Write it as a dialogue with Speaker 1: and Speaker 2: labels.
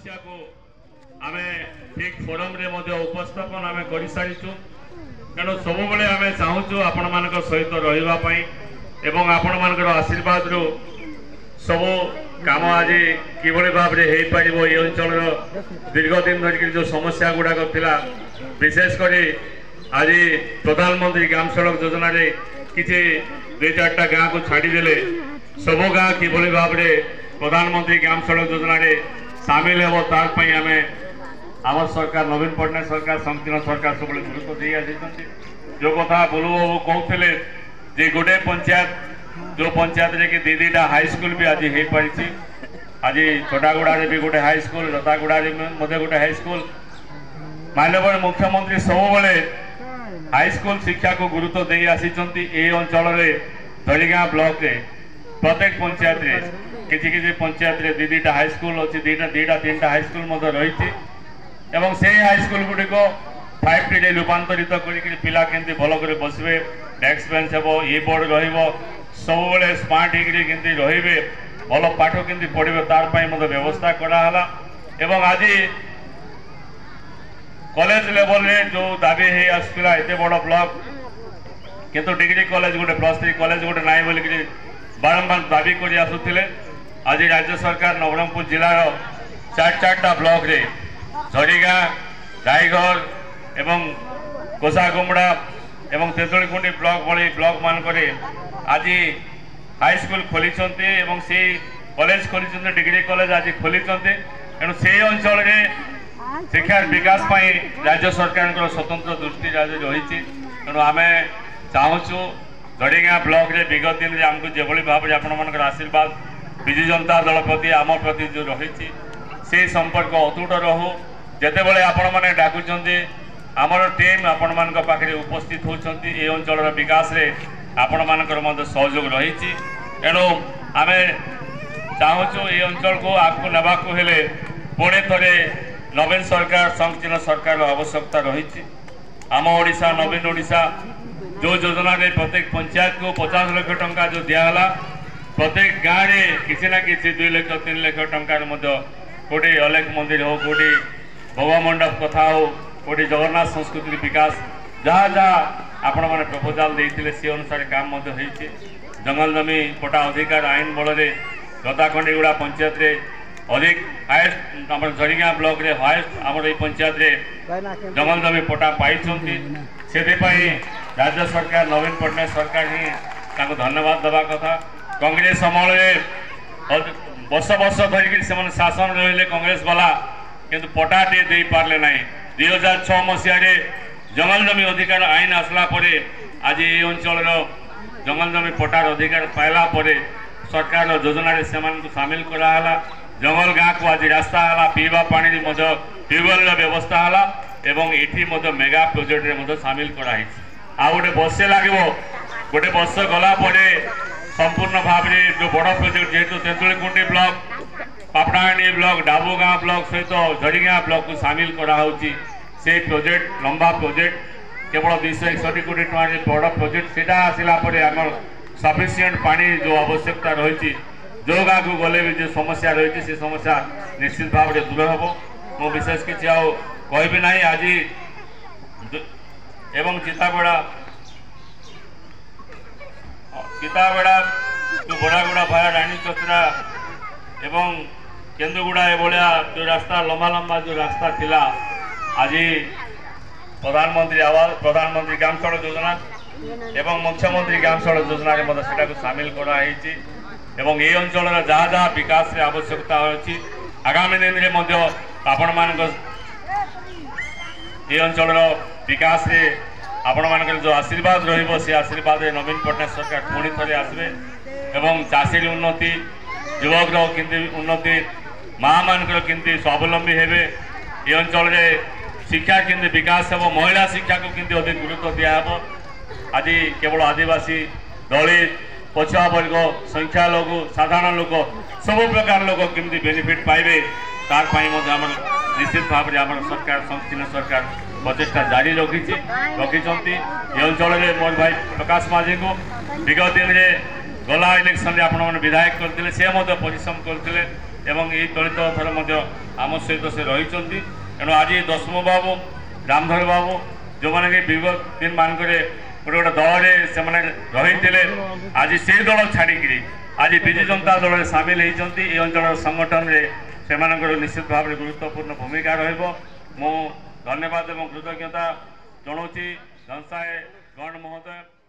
Speaker 1: समस्या को आमे ठीक फोरम रे मध्य उपस्थापन आमे करि सारिछु तेणु सब बेले आमे चाहूछु आपण मानक सहित रहिबा पई एवं आपण मानकर आशीर्वाद रो सब काम आज किभली भाव रे हेई परिबो ए अंचल रो दीर्घ दिन धरि जो समस्या गुडा करथिला विशेष करी आज प्रधानमंत्री ग्राम सड़क योजना रे किछि 2-4टा गाँ को छाड़ी देले सब गाँ किभली भाव रे प्रधानमंत्री ग्राम सड़क योजना रे शामिल हेबो तार पई आमे आम सरकार नवीन पट्टनायक सरकार संकीर्ण सरकार सब गुरुत्व दे आसी जो कथा बोलू बाबू कहते जे गोटे पंचायत जो पंचायत रे कि दीदीटा हाई स्कूल भी आज हो पारी आज छोटागुड़ा भी गोटे हाई स्कूल रतागुड़ा गोटे हाई स्कूल माननीय मुख्यमंत्री सबले हाई स्कूल शिक्षा को गुरुत्व दे आसी अंचल धरीगाँ ब्लॉक रे प्रत्येक पंचायत रे किसी पंचायत रे दीदीटा हाई स्कूल अच्छी दीटा 3टा हाई स्कूल रही एवं से हाई स्कूल गुड़िक 5T रे रूपांतरित कर पिला केमती भल कर बसबे डेस्क बेंच हे ई बोर्ड सब स्मार्ट होकर रे भल पाठ केमती पढ़े तार व्यवस्था कराला एवं आज कॉलेज लेवल रे जो दाबी है आसला एत बड़ ब्लॉक किंतु डिग्री कॉलेज गोटे +3 कॉलेज गोटे नाई बोलिक बारंबार दाबी कर आसुले आज राज्य सरकार नवरंगपुर जिलार 4टा ब्लॉक रे झरीगाँ गाईघर एवं कोसागुमड़ा एवं तेतुलीखुंडी ब्लॉक भली ब्लॉक मानक आज हाई स्कूल खोली से कॉलेज खोली डिग्री कॉलेज आज खोली तेणु से अंचल शिक्षार विकास राज्य सरकार स्वतंत्र दृष्टि रही तेणु आम चाहूँ झरीगाँ ब्लॉक रे विगत दिन में आमको जो भाव में आपण आशीर्वाद विजु जनता दल प्रति आम प्रति जो रही से संपर्क अतुट रहू जिते बड़े आपण मैंने डाकुंट आमर टीम आपण मान पाखे उपस्थित होती ये अंचल विकास रे आपण मानकर सहयोग रही तेणु आम चाहूँ ये अंचल को आगू नेबाक हेले पुणे थे नवीन सरकार संकीर्ण सरकार आवश्यकता रही आम ओडिशा नवीन ओडिशा जो योजना रे प्रत्येक पंचायत को 50 लाख टंका जो दियाला प्रत्येक गाँव में किसी ना किसी 2 लाख 3 लाख टंकार कोटी अलेख मंदिर हो कोटी भवा मंडप कथा हो कोटी जगन्नाथ संस्कृति विकास जहाँ जहाँ आपण मैंने प्रपोजाल देते से अनुसार काम जंगल जमी पटा अधिकार आईन बल रताखंडीगुड़ा पंचायत रे अधिक हाएस्ट आम झरीगाँ ब्लॉक रे हाएस्ट आम पंचायत रे जंगल जमी पटा पाई से राज्य सरकार नवीन पट्टनायक सरकार ही धन्यवाद देवा कथा कांग्रेस अमल वर्ष वर्ष धरिक शासन रही कांग्रेस वाला किंतु पटाटे दे पारे ना 2006 मसीह जंगल जमी अधिकार आईन आसला परे आज ये अंचल जंगल जमी पटार अधिकार पाइला परे सरकार योजना रे सामिल कराला जंगल गाँ को आज रास्ता है पीवा पानी ट्यूबवेल व्यवस्था है एवं ये मेगा प्रोजेक्ट रे सामिल कराई आ गोटे वर्षे लगे गोटे वर्ष गला संपूर्ण भाव में जो बड़ प्रोजेक्ट जेहेतु तेतुलीखुंडी ब्लॉक पापड़ाहांडी ब्लॉक डाबुगाँ ब्लॉक सहित झरीगाँ ब्लॉक को सामिल कराऊँगी से प्रोजेक्ट लंबा प्रोजेक्ट केवल 261 कोटी टकर बड़ प्रोजेक्ट से आसला आम सफिसीयंट पानी जो आवश्यकता रही जो गाँव को गले भी जो समस्या रही से समस्या निश्चित भाव में दूर हम मो विशेष किसी कहि ना आज एवं चिताबेड़ा जो बड़ागुड़ा भाया रानी चतरा एवं केंदुगुड़ा एभलिया जो रास्ता लंबा लंबा जो रास्ता थिला आज प्रधानमंत्री आवास प्रधानमंत्री ग्राम सड़क योजना एवं मुख्यमंत्री ग्राम सड़क योजना से सामिल कराई एवं ये अंचल जहाँ जहाँ विकास रे आवश्यकता अच्छी आगामी दिन में आपण मान ये अंचल विकास रे आपण मान जो आशीर्वाद रही आशीर्वाद नवीन पट्टनायक सरकार पुणी थे आसवे एवं चाषी उन्नति युवक केमती उन्नति माँ मान केमती स्वावलंबी हेबे ये अंचल शिक्षा केमती विकास हो महिला शिक्षा को केमती अधिक गुरुत्व दिहब आज केवल आदिवासी दलित पछुआ वर्ग संख्यालघु साधारण लोक सब प्रकार लोक केमती बेनिफिट पाइबे तार निश्चित भाव में आम सरकार संकीर्ण सरकार प्रचेषा जारी रखी ये अंचल मोर भाई प्रकाश माझी को विगत दिन में गला इलेक्शन में आपण विधायक करते से परिश्रम करते এবং এই দলিত ଥରେ ମଧ୍ୟ ଆମ ସହିତ ସେ ରହିଛନ୍ତି। ତେଣୁ ଆଜି ଦଶମ ବାବୁ ରାମଧର ବାବୁ ଯେଉଁମାନେ କି ବିଗତ ଦିନମାନଙ୍କରେ ଗୋଟେ ଗୋଟେ ଦଳରେ ସେମାନେ ରହିଥିଲେ ଆଜି ସେଇ ଦଳ ଛାଡ଼ିକିରି ଆଜି ବିଜୁ ଜନତା ଦଳରେ ସାମିଲ ହେଇଛନ୍ତି। ଏ ଅଞ୍ଚଳର ସଂଗଠନରେ ସେମାନଙ୍କର ନିଶ୍ଚିତ ଭାବରେ ଗୁରୁତ୍ୱପୂର୍ଣ୍ଣ ଭୂମିକା ରହିବ। ମୁଁ ଧନ୍ୟବାଦ ଏବଂ କୃତଜ୍ଞତା ଜଣାଉଛି ଘନସାଏ ଗଣ ମହୋଦୟ।